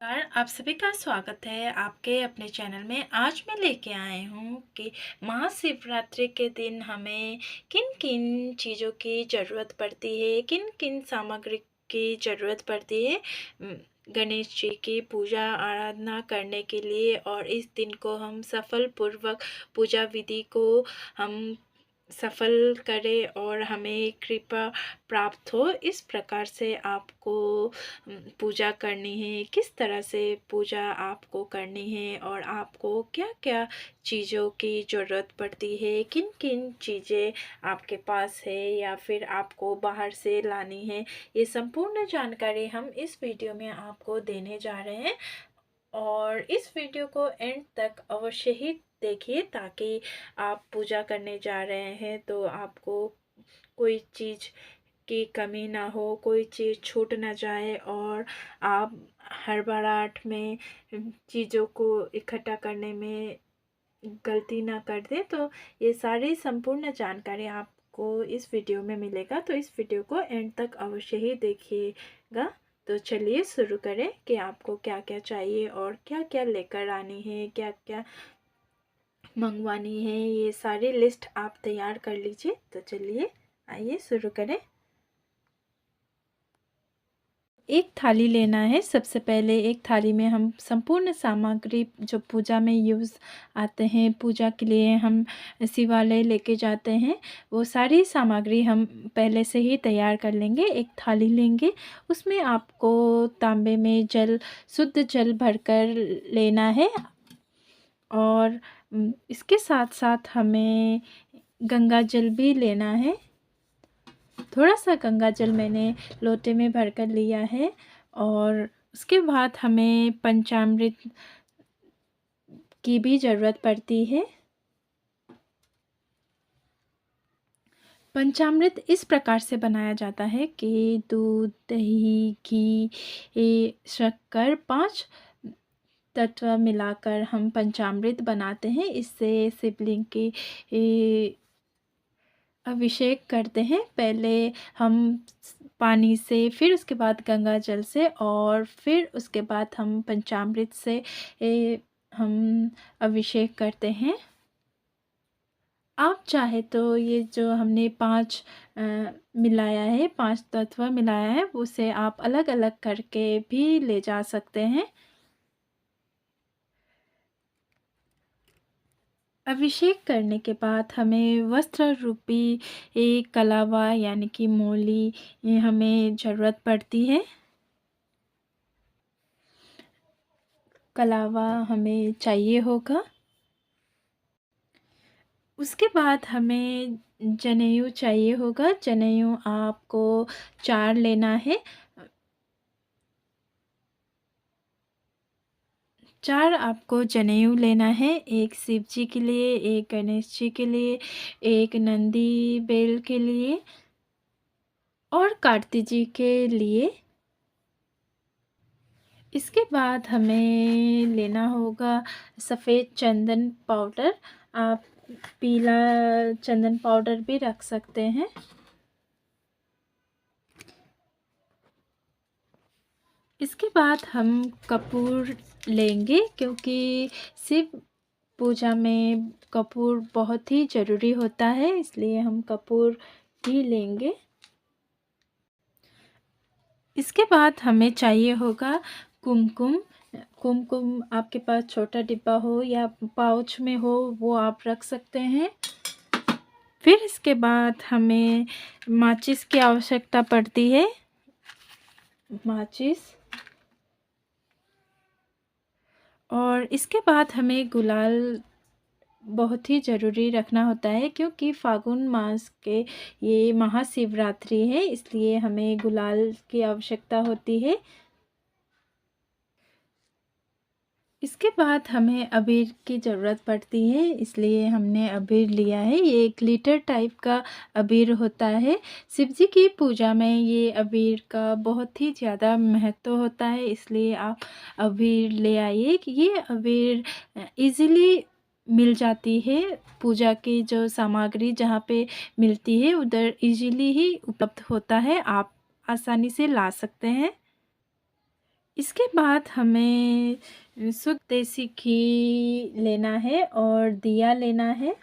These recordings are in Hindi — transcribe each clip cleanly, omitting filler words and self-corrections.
नमस्कार, आप सभी का स्वागत है आपके अपने चैनल में। आज मैं लेके आई हूँ कि महाशिवरात्रि के दिन हमें किन-किन चीज़ों की ज़रूरत पड़ती है, किन-किन सामग्री की ज़रूरत पड़ती है गणेश जी की पूजा आराधना करने के लिए। और इस दिन को हम सफलपूर्वक पूजा विधि को हम सफल करें और हमें कृपा प्राप्त हो। इस प्रकार से आपको पूजा करनी है, किस तरह से पूजा आपको करनी है और आपको क्या-क्या चीज़ों की ज़रूरत पड़ती है, किन-किन चीज़ें आपके पास है या फिर आपको बाहर से लानी है, ये संपूर्ण जानकारी हम इस वीडियो में आपको देने जा रहे हैं। और इस वीडियो को एंड तक अवश्य ही देखिए ताकि आप पूजा करने जा रहे हैं तो आपको कोई चीज़ की कमी ना हो, कोई चीज़ छूट ना जाए और आप हड़बड़ाहट में चीज़ों को इकट्ठा करने में गलती ना कर दें। तो ये सारी संपूर्ण जानकारी आपको इस वीडियो में मिलेगा, तो इस वीडियो को एंड तक अवश्य ही देखिएगा। तो चलिए शुरू करें कि आपको क्या-क्या चाहिए और क्या-क्या लेकर आनी है, क्या-क्या मंगवानी है, ये सारी लिस्ट आप तैयार कर लीजिए। तो चलिए आइए शुरू करें। एक थाली लेना है। सबसे पहले एक थाली में हम संपूर्ण सामग्री जो पूजा में यूज़ आते हैं, पूजा के लिए हम शिवालय लेके जाते हैं, वो सारी सामग्री हम पहले से ही तैयार कर लेंगे। एक थाली लेंगे, उसमें आपको तांबे में जल, शुद्ध जल भरकर लेना है और इसके साथ-साथ हमें गंगा जल भी लेना है। थोड़ा-सा गंगा जल मैंने लोटे में भरकर लिया है और उसके बाद हमें पंचामृत की भी ज़रूरत पड़ती है। पंचामृत इस प्रकार से बनाया जाता है कि दूध, दही, घी, शक्कर 5 तत्व मिलाकर हम पंचामृत बनाते हैं। इससे शिवलिंग की अभिषेक करते हैं। पहले हम पानी से, फिर उसके बाद गंगा जल से और फिर उसके बाद हम पंचामृत से हम अभिषेक करते हैं। आप चाहे तो ये जो हमने 5 मिलाया है, 5 तत्व मिलाया है, उसे आप अलग-अलग करके भी ले जा सकते हैं। अभिषेक करने के बाद हमें वस्त्र रूपी कलावा यानी कि मौली हमें ज़रूरत पड़ती है। कलावा हमें चाहिए होगा। उसके बाद हमें जनेऊ चाहिए होगा। जनेऊ आपको 4 लेना है। 4 आपको जनेऊ लेना है। एक शिव जी के लिए, एक गणेश जी के लिए, एक नंदी बैल के लिए और कार्तिक जी के लिए। इसके बाद हमें लेना होगा सफ़ेद चंदन पाउडर। आप पीला चंदन पाउडर भी रख सकते हैं। इसके बाद हम कपूर लेंगे क्योंकि शिव पूजा में कपूर बहुत ही ज़रूरी होता है, इसलिए हम कपूर ही लेंगे। इसके बाद हमें चाहिए होगा कुमकुम। कुमकुम आपके पास छोटा डिब्बा हो या पाउच में हो, वो आप रख सकते हैं। फिर इसके बाद हमें माचिस की आवश्यकता पड़ती है। माचिस और इसके बाद हमें गुलाल बहुत ही ज़रूरी रखना होता है क्योंकि फागुन मास के ये महाशिवरात्रि है, इसलिए हमें गुलाल की आवश्यकता होती है। इसके बाद हमें अबीर की ज़रूरत पड़ती है, इसलिए हमने अबीर लिया है। ये ग्लिटर टाइप का अबीर होता है। शिव जी की पूजा में ये अबीर का बहुत ही ज़्यादा महत्व होता है, इसलिए आप अबीर ले आइए। ये अबीर ईज़िली मिल जाती है। पूजा की जो सामग्री जहाँ पे मिलती है उधर ईज़िली ही उपलब्ध होता है, आप आसानी से ला सकते हैं। इसके बाद हमें शुद्ध देसी घी लेना है और दिया लेना है।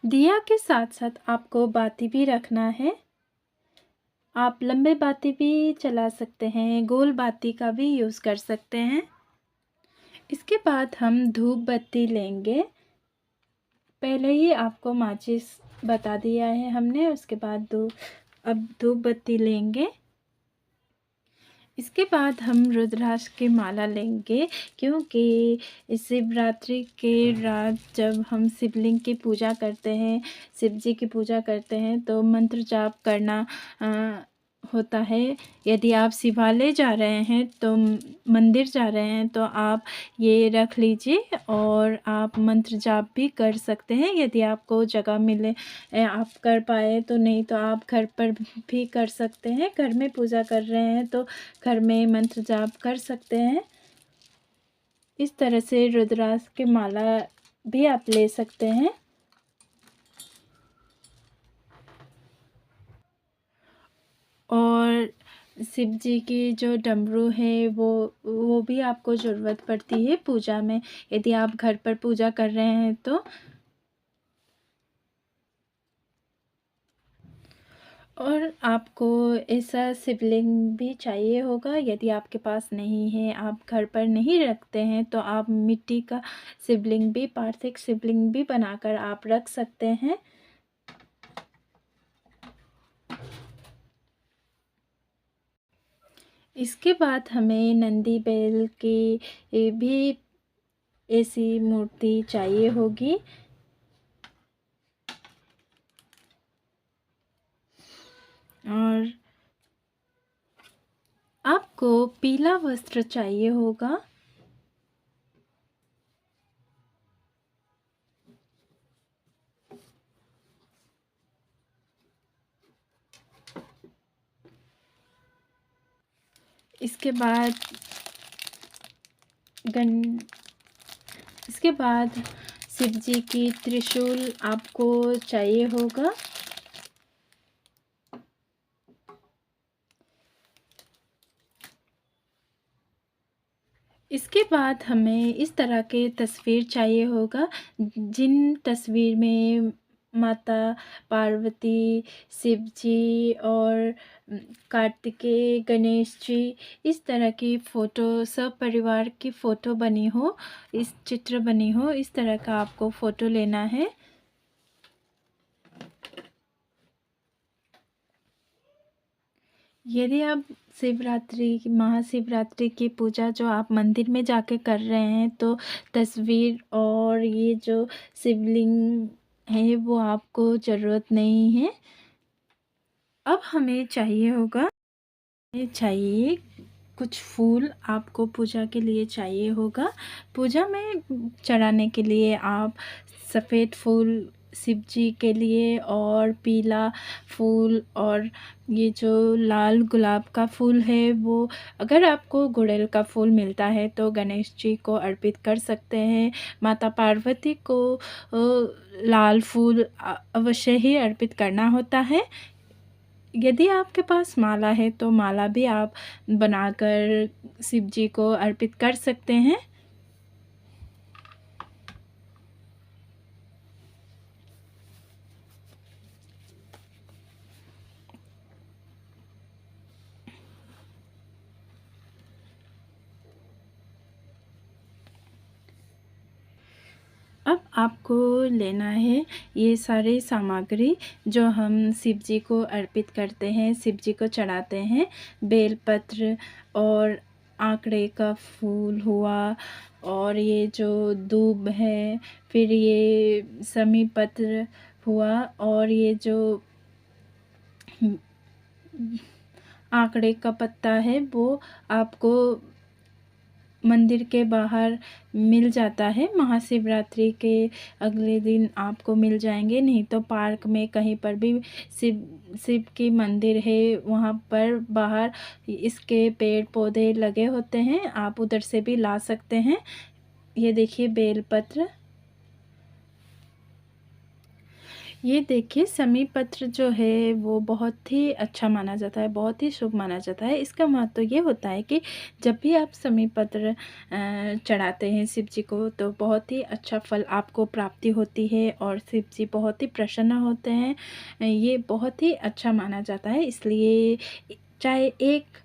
दिया के साथ साथ आपको बाती भी रखना है। आप लंबे बाती भी चला सकते हैं, गोल बाती का भी यूज़ कर सकते हैं। इसके बाद हम धूप बत्ती लेंगे। पहले ही आपको माचिस बता दिया है हमने। उसके बाद अब धूप बत्ती लेंगे। इसके बाद हम रुद्राक्ष की माला लेंगे, क्योंकि शिवरात्रि के रात जब हम शिवलिंग की पूजा करते हैं, शिव जी की पूजा करते हैं, तो मंत्र जाप करना होता है। यदि आप शिवालय जा रहे हैं तो मंदिर जा रहे हैं तो आप ये रख लीजिए और आप मंत्र जाप भी कर सकते हैं। यदि आपको जगह मिले आप कर पाए तो, नहीं तो आप घर पर भी कर सकते हैं। घर में पूजा कर रहे हैं तो घर में मंत्र जाप कर सकते हैं। इस तरह से रुद्राक्ष की माला भी आप ले सकते हैं। और शिव जी की जो डमरू है वो भी आपको ज़रूरत पड़ती है पूजा में, यदि आप घर पर पूजा कर रहे हैं तो। और आपको ऐसा शिवलिंग भी चाहिए होगा। यदि आपके पास नहीं है, आप घर पर नहीं रखते हैं, तो आप मिट्टी का शिवलिंग भी, पार्थिव शिवलिंग भी बनाकर आप रख सकते हैं। इसके बाद हमें नंदी बैल की भी ऐसी मूर्ति चाहिए होगी। और आपको पीला वस्त्र चाहिए होगा। इसके बाद इसके बाद शिव जी की त्रिशूल आपको चाहिए होगा। इसके बाद हमें इस तरह के तस्वीर चाहिए होगा, जिन तस्वीर में माता पार्वती, शिव जी और कार्तिकेय, गणेश जी, इस तरह की फ़ोटो, सब परिवार की फ़ोटो बनी हो, इस चित्र बनी हो, इस तरह का आपको फ़ोटो लेना है। यदि आप महाशिवरात्रि की पूजा जो आप मंदिर में जाके कर रहे हैं, तो तस्वीर और ये जो शिवलिंग है वो आपको ज़रूरत नहीं है। अब हमें चाहिए कुछ फूल, आपको पूजा के लिए चाहिए होगा। पूजा में चढ़ाने के लिए आप सफ़ेद फूल शिव जी के लिए, और पीला फूल, और ये जो लाल गुलाब का फूल है वो, अगर आपको गुड़हल का फूल मिलता है तो गणेश जी को अर्पित कर सकते हैं। माता पार्वती को लाल फूल अवश्य ही अर्पित करना होता है। यदि आपके पास माला है तो माला भी आप बनाकर शिव जी को अर्पित कर सकते हैं। अब आपको लेना है ये सारी सामग्री जो हम शिव जी को अर्पित करते हैं, शिव जी को चढ़ाते हैं। बेलपत्र और आंकड़े का फूल हुआ, और ये जो दूब है, फिर ये समी पत्र हुआ, और ये जो आंकड़े का पत्ता है वो आपको मंदिर के बाहर मिल जाता है। महाशिवरात्रि के अगले दिन आपको मिल जाएंगे, नहीं तो पार्क में कहीं पर भी शिव की मंदिर है, वहाँ पर बाहर इसके पेड़ पौधे लगे होते हैं, आप उधर से भी ला सकते हैं। ये देखिए बेलपत्र। ये देखिए समी पत्र जो है वो बहुत ही अच्छा माना जाता है, बहुत ही शुभ माना जाता है। इसका महत्व ये होता है कि जब भी आप समी पत्र चढ़ाते हैं शिव जी को तो बहुत ही अच्छा फल आपको प्राप्ति होती है और शिव जी बहुत ही प्रसन्न होते हैं। ये बहुत ही अच्छा माना जाता है, इसलिए चाहे एक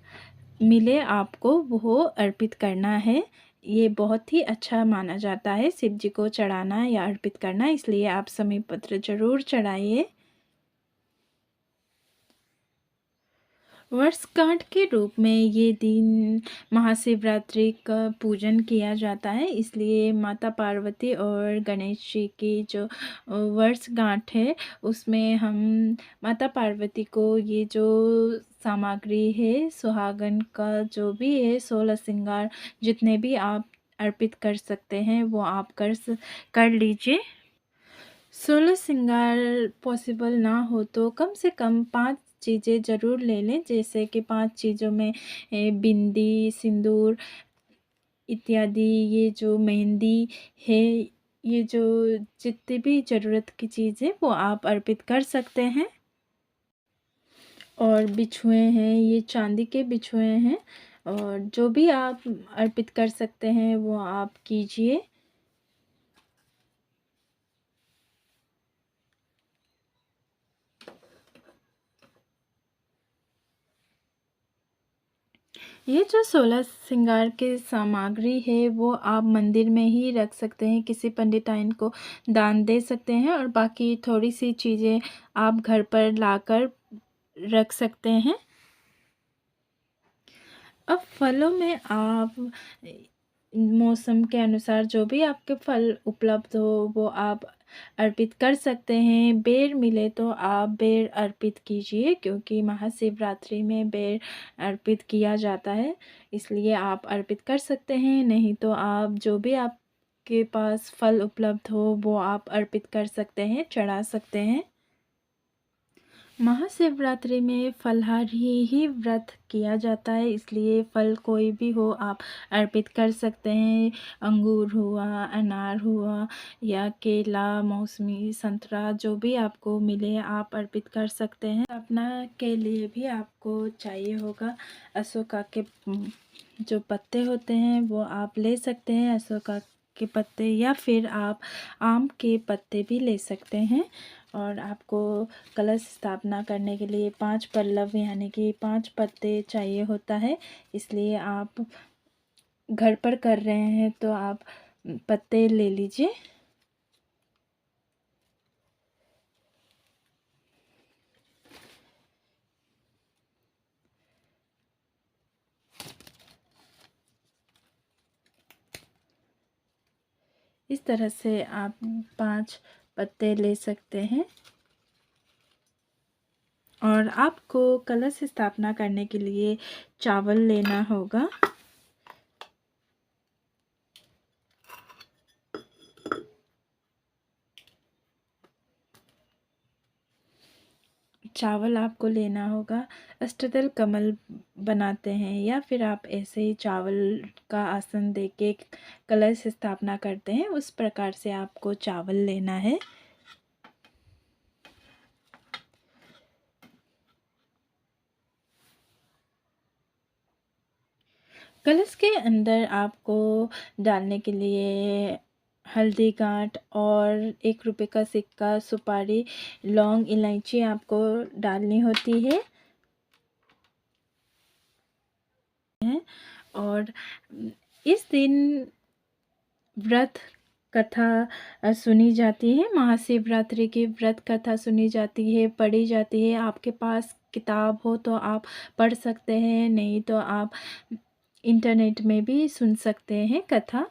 मिले आपको वो अर्पित करना है। ये बहुत ही अच्छा माना जाता है शिव जी को चढ़ाना या अर्पित करना, इसलिए आप समी पत्र ज़रूर चढ़ाइए। वर्षगांठ के रूप में ये दिन महाशिवरात्रि का पूजन किया जाता है, इसलिए माता पार्वती और गणेश जी की जो वर्षगांठ है उसमें हम माता पार्वती को ये जो सामग्री है सुहागन का जो भी है 16 श्रृंगार जितने भी आप अर्पित कर सकते हैं वो आप कर लीजिए। 16 श्रृंगार पॉसिबल ना हो तो कम से कम 5 चीज़ें ज़रूर ले लें, जैसे कि 5 चीज़ों में बिंदी, सिंदूर इत्यादि, ये जो मेहंदी है, ये जो जितनी भी ज़रूरत की चीज़ है वो आप अर्पित कर सकते हैं। और बिछुए हैं, ये चांदी के बिछुए हैं और जो भी आप अर्पित कर सकते हैं वो आप कीजिए। ये जो 16 श्रृंगार की सामग्री है वो आप मंदिर में ही रख सकते हैं, किसी पंडिताइन को दान दे सकते हैं और बाकी थोड़ी सी चीज़ें आप घर पर लाकर रख सकते हैं। अब फलों में आप मौसम के अनुसार जो भी आपके फल उपलब्ध हो वो आप अर्पित कर सकते हैं। बेर मिले तो आप बेर अर्पित कीजिए, क्योंकि महाशिवरात्रि में बेर अर्पित किया जाता है, इसलिए आप अर्पित कर सकते हैं। नहीं तो आप जो भी आपके पास फल उपलब्ध हो वो आप अर्पित कर सकते हैं, चढ़ा सकते हैं। महाशिवरात्रि में फलाहारी ही व्रत किया जाता है, इसलिए फल कोई भी हो आप अर्पित कर सकते हैं। अंगूर हुआ, अनार हुआ या केला, मौसमी, संतरा जो भी आपको मिले आप अर्पित कर सकते हैं। अपना के लिए भी आपको चाहिए होगा अशोका के जो पत्ते होते हैं वो आप ले सकते हैं, अशोका के पत्ते, या फिर आप आम के पत्ते भी ले सकते हैं। और आपको कलश स्थापना करने के लिए 5 पल्लव यानी कि 5 पत्ते चाहिए होता है, इसलिए आप घर पर कर रहे हैं तो आप पत्ते ले लीजिए। इस तरह से आप 5 पत्ते ले सकते हैं और आपको कलश स्थापना करने के लिए चावल लेना होगा। चावल आपको लेना होगा। अष्टदल कमल बनाते हैं या फिर आप ऐसे ही चावल का आसन देके कलश स्थापना करते हैं, उस प्रकार से आपको चावल लेना है। कलश के अंदर आपको डालने के लिए हल्दी गांठ और 1 रुपये का सिक्का, सुपारी, लौंग, इलायची आपको डालनी होती है। और इस दिन व्रत कथा सुनी जाती है, महाशिवरात्रि की व्रत कथा सुनी जाती है, पढ़ी जाती है। आपके पास किताब हो तो आप पढ़ सकते हैं, नहीं तो आप इंटरनेट में भी सुन सकते हैं कथा।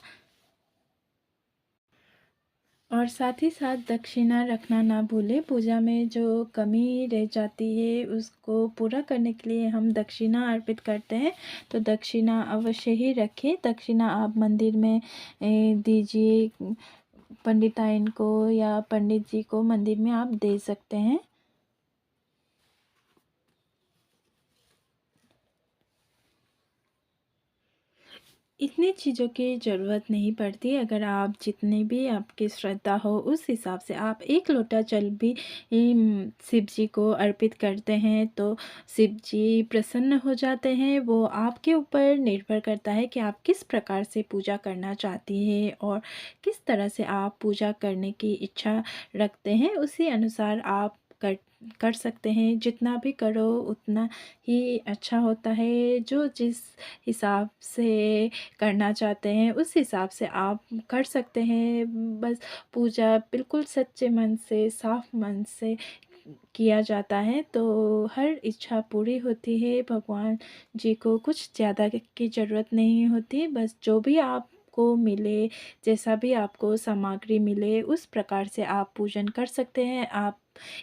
और साथ ही साथ दक्षिणा रखना ना भूलें। पूजा में जो कमी रह जाती है उसको पूरा करने के लिए हम दक्षिणा अर्पित करते हैं, तो दक्षिणा अवश्य ही रखें। दक्षिणा आप मंदिर में दीजिए, पंडिताइन को या पंडित जी को मंदिर में आप दे सकते हैं। इतनी चीज़ों की ज़रूरत नहीं पड़ती। अगर आप जितनी भी आपकी श्रद्धा हो उस हिसाब से आप 1 लोटा जल भी शिव जी को अर्पित करते हैं तो शिव जी प्रसन्न हो जाते हैं। वो आपके ऊपर निर्भर करता है कि आप किस प्रकार से पूजा करना चाहती हैं और किस तरह से आप पूजा करने की इच्छा रखते हैं, उसी अनुसार आप कर कर सकते हैं। जितना भी करो उतना ही अच्छा होता है। जो जिस हिसाब से करना चाहते हैं उस हिसाब से आप कर सकते हैं। बस पूजा बिल्कुल सच्चे मन से, साफ मन से किया जाता है तो हर इच्छा पूरी होती है। भगवान जी को कुछ ज़्यादा की ज़रूरत नहीं होती। बस जो भी आपको मिले, जैसा भी आपको सामग्री मिले उस प्रकार से आप पूजन कर सकते हैं। आप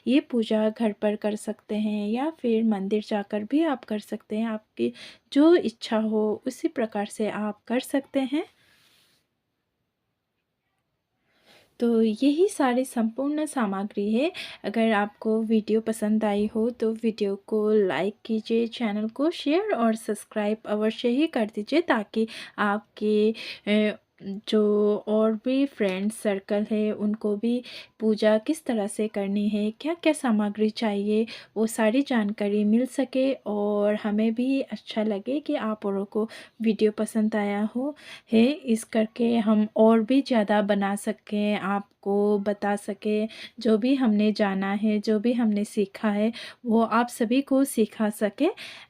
ये पूजा घर पर कर सकते हैं या फिर मंदिर जाकर भी आप कर सकते हैं। आपकी जो इच्छा हो उसी प्रकार से आप कर सकते हैं। तो यही सारी संपूर्ण सामग्री है। अगर आपको वीडियो पसंद आई हो तो वीडियो को लाइक कीजिए, चैनल को शेयर और सब्सक्राइब अवश्य ही कर दीजिए ताकि आपके जो और भी फ्रेंड्स सर्कल है उनको भी पूजा किस तरह से करनी है, क्या-क्या सामग्री चाहिए, वो सारी जानकारी मिल सके और हमें भी अच्छा लगे कि आप औरों को वीडियो पसंद आया हो है। इस करके हम और भी ज़्यादा बना सकें, आपको बता सकें, जो भी हमने जाना है, जो भी हमने सीखा है, वो आप सभी को सिखा सकें।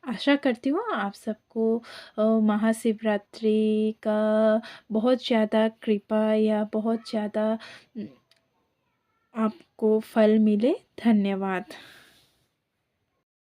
आशा करती हूँ आप सबको महाशिवरात्रि का बहुत ज़्यादा कृपा या बहुत ज़्यादा आपको फल मिले। धन्यवाद।